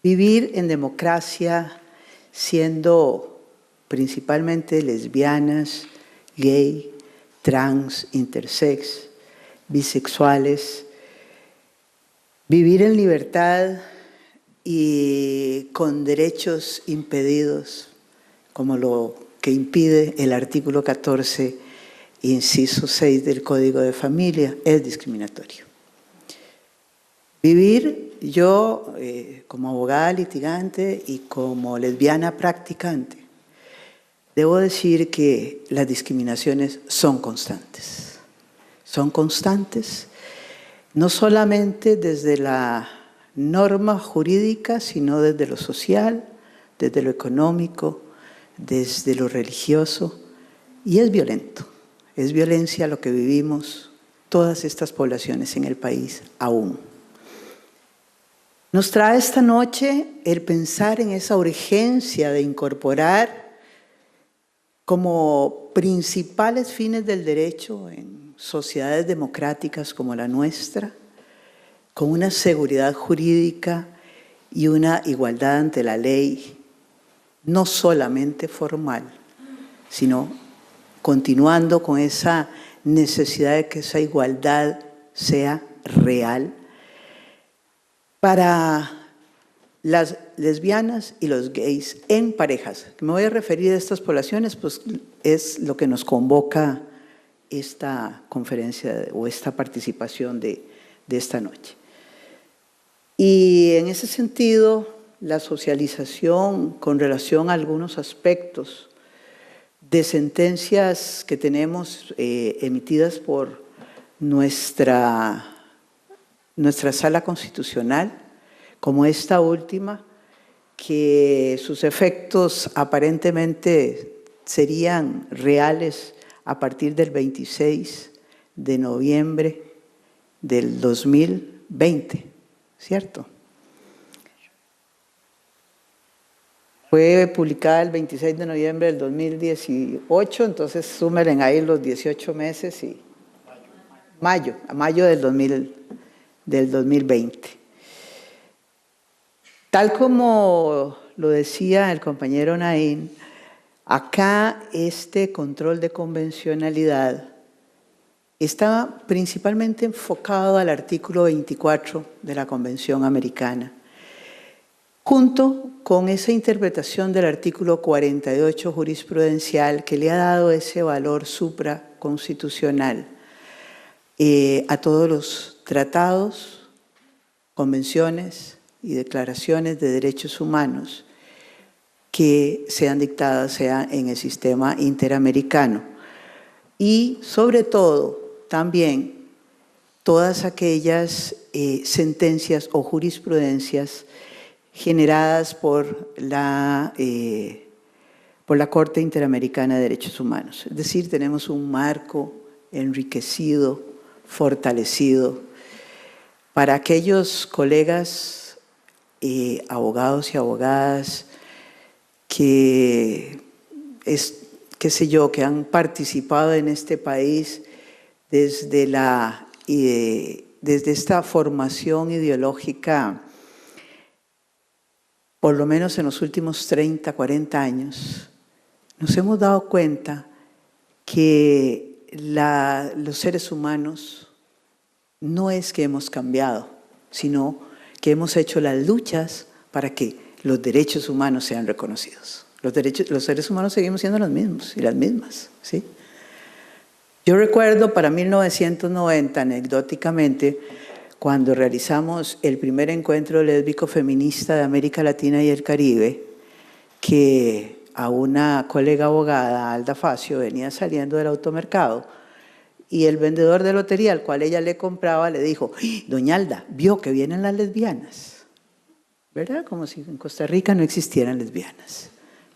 Vivir en democracia siendo principalmente lesbianas, gay, trans, intersex, bisexuales, vivir en libertad y con derechos impedidos, como lo que impide el artículo 14, inciso 6 del Código de Familia, es discriminatorio. Vivir yo como abogada litigante y como lesbiana practicante, debo decir que las discriminaciones son constantes. Son constantes, no solamente desde la norma jurídica, sino desde lo social, desde lo económico, desde lo religioso, y es violento. Es violencia lo que vivimos todas estas poblaciones en el país aún. Nos trae esta noche el pensar en esa urgencia de incorporar como principales fines del derecho en sociedades democráticas como la nuestra, con una seguridad jurídica y una igualdad ante la ley, no solamente formal, sino continuando con esa necesidad de que esa igualdad sea real, para las lesbianas y los gays en parejas. Me voy a referir a estas poblaciones, pues es lo que nos convoca esta conferencia o esta participación de esta noche. Y en ese sentido, la socialización con relación a algunos aspectos de sentencias que tenemos emitidas por nuestra sala constitucional, como esta última, que sus efectos aparentemente serían reales a partir del 26 de noviembre del 2020, ¿cierto? Fue publicada el 26 de noviembre del 2018, entonces súmeren ahí los 18 meses y mayo del 2020. Tal como lo decía el compañero Naín, acá este control de convencionalidad está principalmente enfocado al artículo 24 de la Convención Americana, junto con esa interpretación del artículo 48 jurisprudencial que le ha dado ese valor supraconstitucional a todos los tratados, convenciones y declaraciones de derechos humanos que sean dictadas, sea en el sistema interamericano. Y sobre todo, también, todas aquellas sentencias o jurisprudencias generadas por la Corte Interamericana de Derechos Humanos. Es decir, tenemos un marco enriquecido, fortalecido, para aquellos colegas abogados y abogadas que han participado en este país desde esta formación ideológica, por lo menos en los últimos 30, 40 años, nos hemos dado cuenta que los seres humanos no es que hemos cambiado, sino que hemos hecho las luchas para que los derechos humanos sean reconocidos. Los seres humanos seguimos siendo los mismos y las mismas, ¿sí? Yo recuerdo para 1990, anecdóticamente, cuando realizamos el primer encuentro lésbico feminista de América Latina y el Caribe, que a una colega abogada, Alda Facio, venía saliendo del automercado y el vendedor de lotería al cual ella le compraba le dijo: doña Alda, vio que vienen las lesbianas, ¿verdad? Como si en Costa Rica no existieran lesbianas,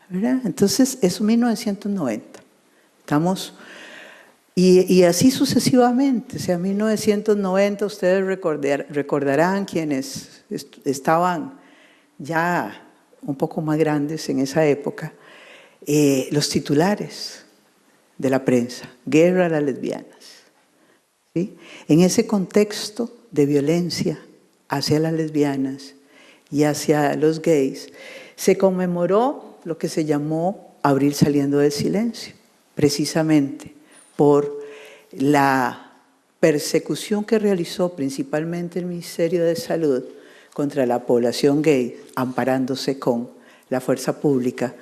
¿verdad? Entonces, eso es 1990. Estamos... Y así sucesivamente, o sea, en 1990 ustedes recordarán quienes estaban ya un poco más grandes en esa época, los titulares de la prensa: guerra a las lesbianas, ¿sí? En ese contexto de violencia hacia las lesbianas, y hacia los gays, se conmemoró lo que se llamó Abril saliendo del silencio, precisamente por la persecución que realizó principalmente el Ministerio de Salud contra la población gay, amparándose con la fuerza pública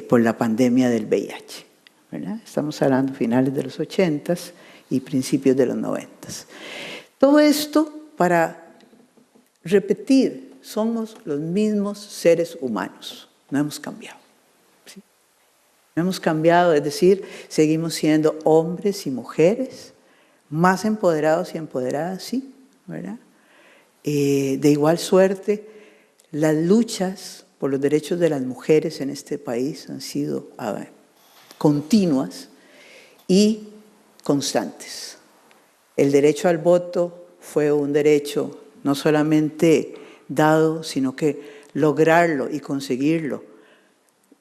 por la pandemia del VIH. ¿Verdad? Estamos hablando de finales de los 80s y principios de los 90s. Todo esto para repetir, somos los mismos seres humanos, no hemos cambiado. ¿Sí? No hemos cambiado, es decir, seguimos siendo hombres y mujeres, más empoderados y empoderadas, sí, ¿verdad? De igual suerte, las luchas por los derechos de las mujeres en este país han sido continuas y constantes. El derecho al voto fue un derecho no solamente dado, sino que lograrlo y conseguirlo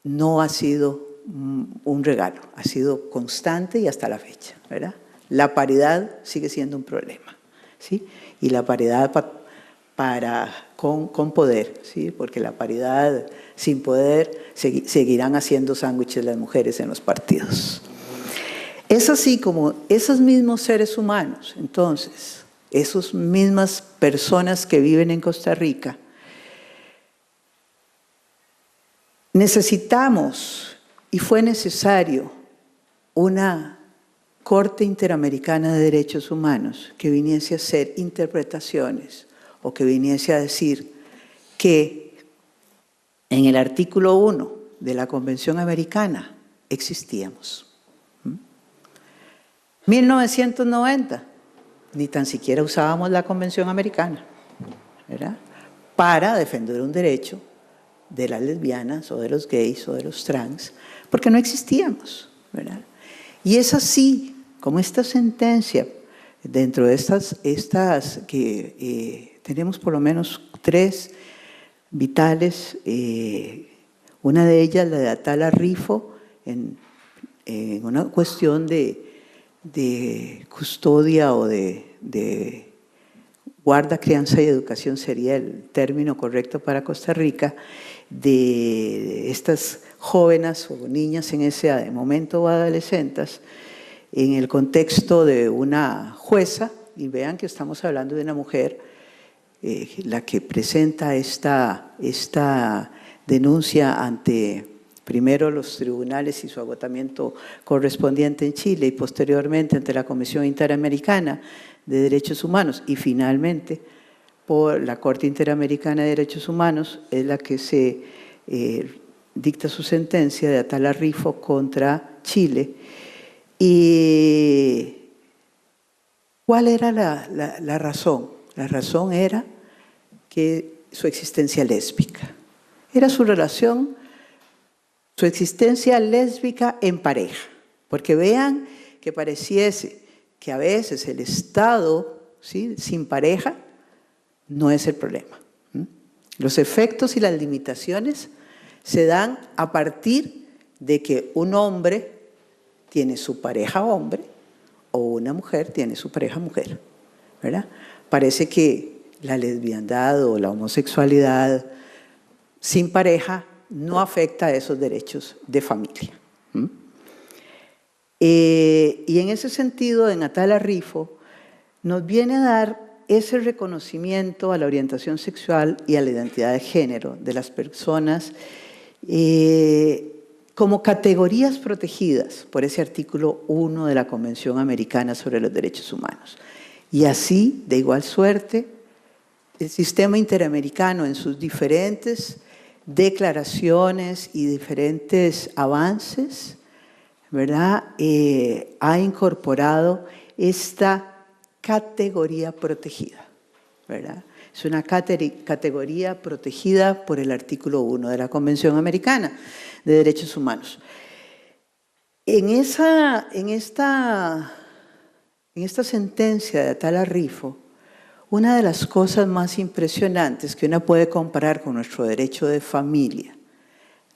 no ha sido un regalo, ha sido constante y hasta la fecha, ¿verdad? La paridad sigue siendo un problema, ¿sí? Y la paridad con poder, ¿sí? Porque la paridad sin poder seguirán haciendo sándwiches las mujeres en los partidos. Es así como esos mismos seres humanos, entonces, esas mismas personas que viven en Costa Rica, necesitamos y fue necesario una Corte Interamericana de Derechos Humanos que viniese a hacer interpretaciones o que viniese a decir que en el artículo 1 de la Convención Americana existíamos. 1990, ni tan siquiera usábamos la Convención Americana, ¿verdad? Para defender un derecho de las lesbianas o de los gays o de los trans, porque no existíamos, ¿verdad? Y es así como esta sentencia, dentro de estas que tenemos por lo menos 3 vitales, una de ellas, la de Atala Rifo, en una cuestión de custodia o de guarda, crianza y educación sería el término correcto para Costa Rica, de estas jóvenes o niñas en ese momento o adolescentes, en el contexto de una jueza, y vean que estamos hablando de una mujer, la que presenta esta denuncia ante primero los tribunales y su agotamiento correspondiente en Chile y posteriormente ante la Comisión Interamericana de Derechos Humanos y finalmente por la Corte Interamericana de Derechos Humanos, es la que se dicta su sentencia de Atala Rifo contra Chile. ¿Y cuál era la razón? La razón era que su existencia lésbica. Era su relación, su existencia lésbica en pareja. Porque vean que pareciese que a veces el estado, ¿sí?, sin pareja no es el problema. Los efectos y las limitaciones se dan a partir de que un hombre tiene su pareja hombre o una mujer tiene su pareja mujer, ¿verdad? Parece que la lesbiandad o la homosexualidad sin pareja no afecta a esos derechos de familia. Y en ese sentido, en Atala Rifo, nos viene a dar ese reconocimiento a la orientación sexual y a la identidad de género de las personas como categorías protegidas por ese artículo 1 de la Convención Americana sobre los Derechos Humanos. Y así, de igual suerte, el sistema interamericano en sus diferentes declaraciones y diferentes avances, ¿verdad?, ha incorporado esta categoría protegida, ¿verdad? Es una categoría protegida por el artículo 1 de la Convención Americana de Derechos Humanos. En esta sentencia de Atala Rifo, una de las cosas más impresionantes que uno puede comparar con nuestro derecho de familia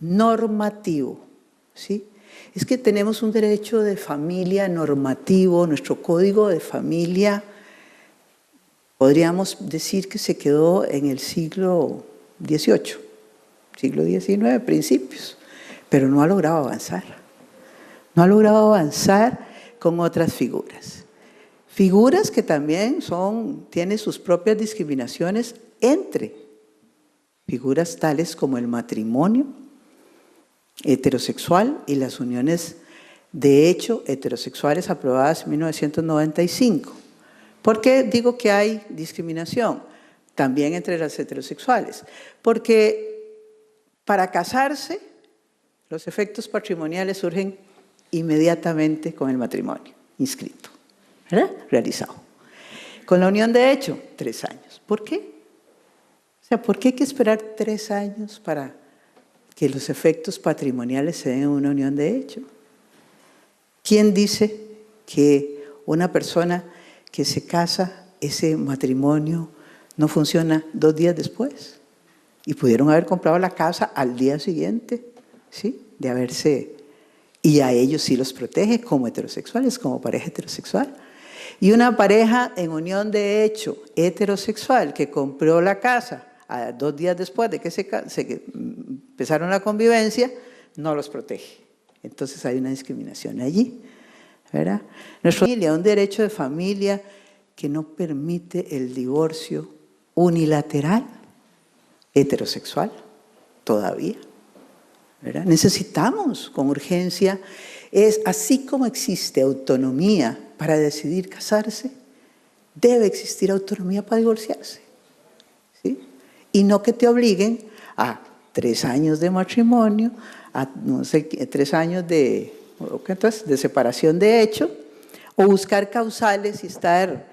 normativo, ¿sí?, es que tenemos un derecho de familia normativo, nuestro código de familia podríamos decir que se quedó en el siglo XVIII, siglo XIX, principios, pero no ha logrado avanzar. No ha logrado avanzar con otras figuras. Figuras que también tienen sus propias discriminaciones entre figuras tales como el matrimonio heterosexual y las uniones de hecho heterosexuales aprobadas en 1995. ¿Por qué digo que hay discriminación? También entre las heterosexuales. Porque para casarse, los efectos patrimoniales surgen inmediatamente con el matrimonio inscrito, ¿verdad? Realizado. Con la unión de hecho, 3 años. ¿Por qué? O sea, ¿por qué hay que esperar 3 años para que los efectos patrimoniales se den en una unión de hecho? ¿Quién dice que una persona que se casa, ese matrimonio no funciona 2 días después? Y pudieron haber comprado la casa al día siguiente, ¿sí? De haberse... Y a ellos sí los protege como heterosexuales, como pareja heterosexual. Y una pareja en unión de hecho heterosexual que compró la casa 2 días después de que empezaron la convivencia, no los protege. Entonces hay una discriminación allí, ¿verdad? Nuestra familia, un derecho de familia que no permite el divorcio unilateral heterosexual todavía, ¿verdad? Necesitamos con urgencia, así como existe autonomía para decidir casarse, debe existir autonomía para divorciarse, ¿sí? Y no que te obliguen a 3 años de matrimonio, a no sé, 3 años de separación de hecho, o buscar causales y estar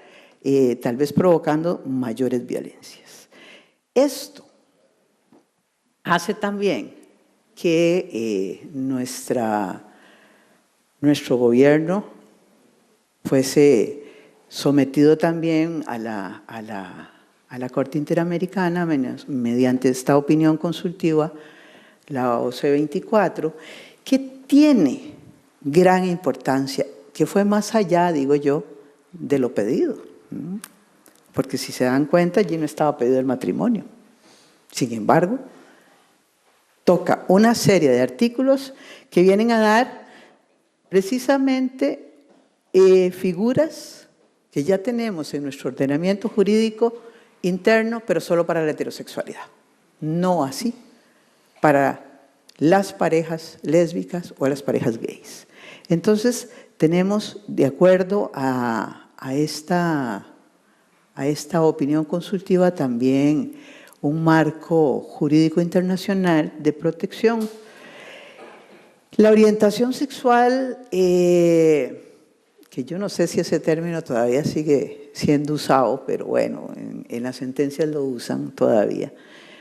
tal vez provocando mayores violencias. Esto hace también que nuestro gobierno fuese sometido también a la Corte Interamericana mediante esta opinión consultiva, la OC 24, que tiene gran importancia, que fue más allá, digo yo, de lo pedido. Porque si se dan cuenta, allí no estaba pedido el matrimonio. Sin embargo, toca una serie de artículos que vienen a dar precisamente figuras que ya tenemos en nuestro ordenamiento jurídico interno, pero solo para la heterosexualidad. No así para las parejas lésbicas o las parejas gays. Entonces, tenemos, de acuerdo a esta opinión consultiva, también un marco jurídico internacional de protección. La orientación sexual, que yo no sé si ese término todavía sigue siendo usado, pero bueno, en las sentencias lo usan todavía.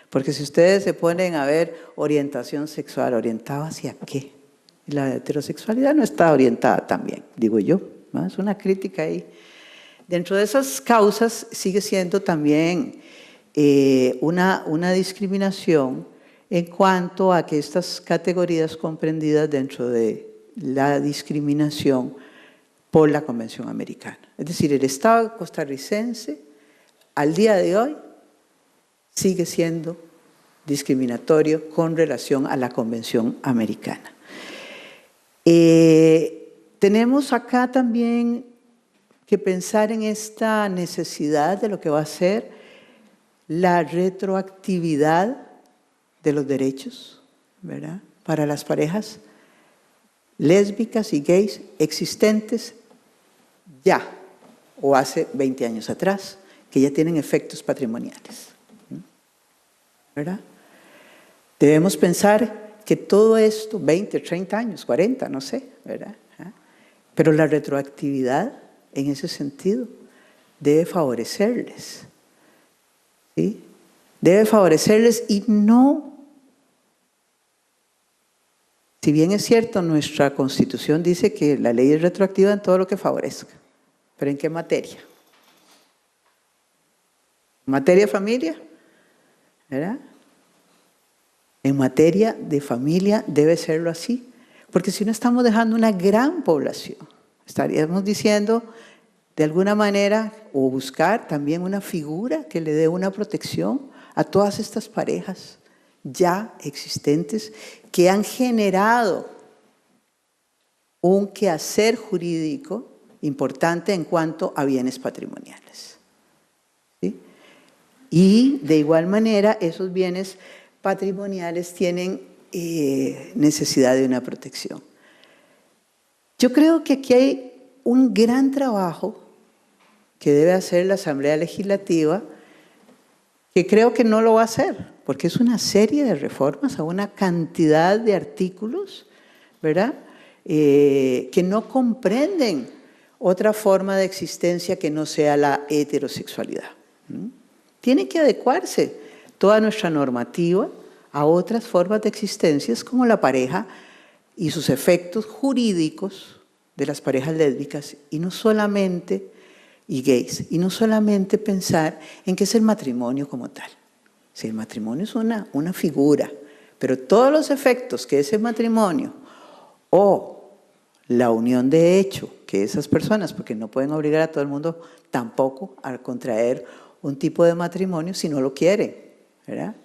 Porque si ustedes se ponen a ver orientación sexual, ¿orientada hacia qué? La heterosexualidad no está orientada también, digo yo, ¿no? Es una crítica ahí. Dentro de esas causas sigue siendo también una discriminación en cuanto a que estas categorías comprendidas dentro de la discriminación por la Convención Americana. Es decir, el Estado costarricense al día de hoy sigue siendo discriminatorio con relación a la Convención Americana. Tenemos acá también que pensar en esta necesidad de lo que va a ser la retroactividad de los derechos, ¿verdad?, para las parejas lésbicas y gays existentes ya o hace 20 años atrás, que ya tienen efectos patrimoniales, ¿verdad? Debemos pensar que todo esto, 20, 30 años, 40, no sé, ¿verdad? Pero la retroactividad, en ese sentido, debe favorecerles, ¿sí? Debe favorecerles y no, si bien es cierto, nuestra Constitución dice que la ley es retroactiva en todo lo que favorezca, pero ¿en qué materia? ¿En materia de familia? ¿Verdad? En materia de familia debe serlo así, porque si no estamos dejando una gran población, estaríamos diciendo, de alguna manera, o buscar también una figura que le dé una protección a todas estas parejas ya existentes que han generado un quehacer jurídico importante en cuanto a bienes patrimoniales. ¿Sí? Y de igual manera, esos bienes patrimoniales tienen necesidad de una protección. Yo creo que aquí hay un gran trabajo que debe hacer la Asamblea Legislativa, que creo que no lo va a hacer, porque es una serie de reformas a una cantidad de artículos, ¿verdad?, que no comprenden otra forma de existencia que no sea la heterosexualidad. Tiene que adecuarse toda nuestra normativa a otras formas de existencias como la pareja y sus efectos jurídicos de las parejas lésbicas y gays, y no solamente pensar en qué es el matrimonio como tal. Si el matrimonio es una figura, pero todos los efectos que ese matrimonio o la unión de hecho que esas personas, porque no pueden obligar a todo el mundo tampoco a contraer un tipo de matrimonio si no lo quieren, ¿verdad?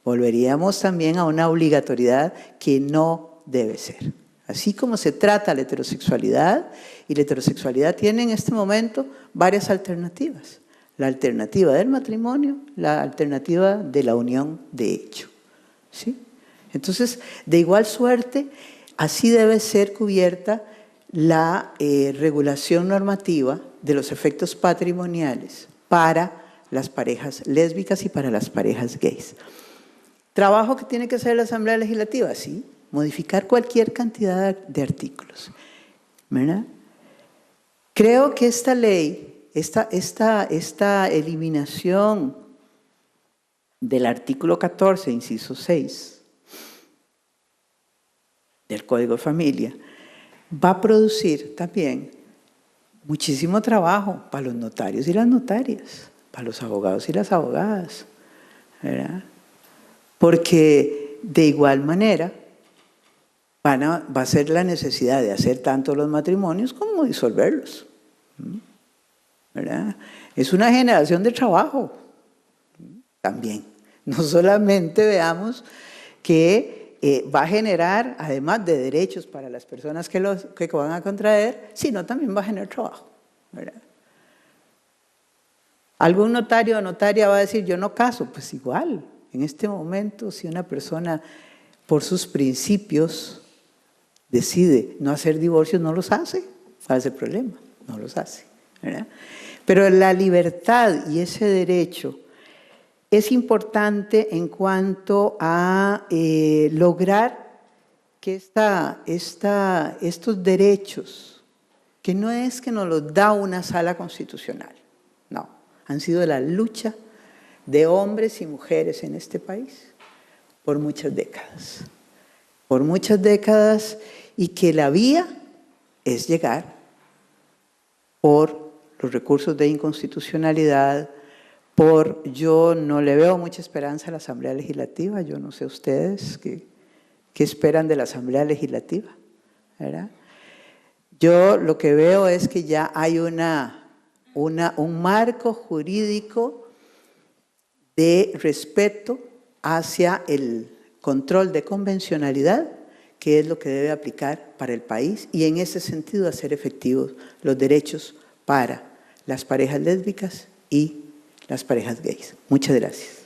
Volveríamos también a una obligatoriedad que no debe ser. Así como se trata la heterosexualidad, y la heterosexualidad tiene en este momento varias alternativas. La alternativa del matrimonio, la alternativa de la unión de hecho. ¿Sí? Entonces, de igual suerte, así debe ser cubierta la regulación normativa de los efectos patrimoniales para las parejas lésbicas y para las parejas gays. Trabajo que tiene que hacer la Asamblea Legislativa, sí, modificar cualquier cantidad de artículos, ¿verdad? Creo que esta ley, esta eliminación del artículo 14, inciso 6, del Código de Familia, va a producir también muchísimo trabajo para los notarios y las notarias, para los abogados y las abogadas, ¿verdad? Porque de igual manera va a ser la necesidad de hacer tanto los matrimonios como disolverlos, ¿verdad? Es una generación de trabajo también. No solamente veamos que va a generar, además de derechos para las personas que van a contraer, sino también va a generar trabajo, ¿verdad? Algún notario o notaria va a decir, yo no caso, pues igual, en este momento, si una persona por sus principios decide no hacer divorcios, no los hace, ¿cuál es el problema? No los hace, ¿verdad? Pero la libertad y ese derecho es importante en cuanto a lograr que estos derechos, que no es que nos los da una sala constitucional, no, han sido la lucha de hombres y mujeres en este país por muchas décadas, y que la vía es llegar por los recursos de inconstitucionalidad, yo no le veo mucha esperanza a la Asamblea Legislativa, yo no sé ustedes qué esperan de la Asamblea Legislativa, ¿verdad? Yo lo que veo es que ya hay un marco jurídico de respeto hacia el control de convencionalidad, que es lo que debe aplicar para el país, y en ese sentido hacer efectivos los derechos para las parejas lésbicas y las parejas gays. Muchas gracias.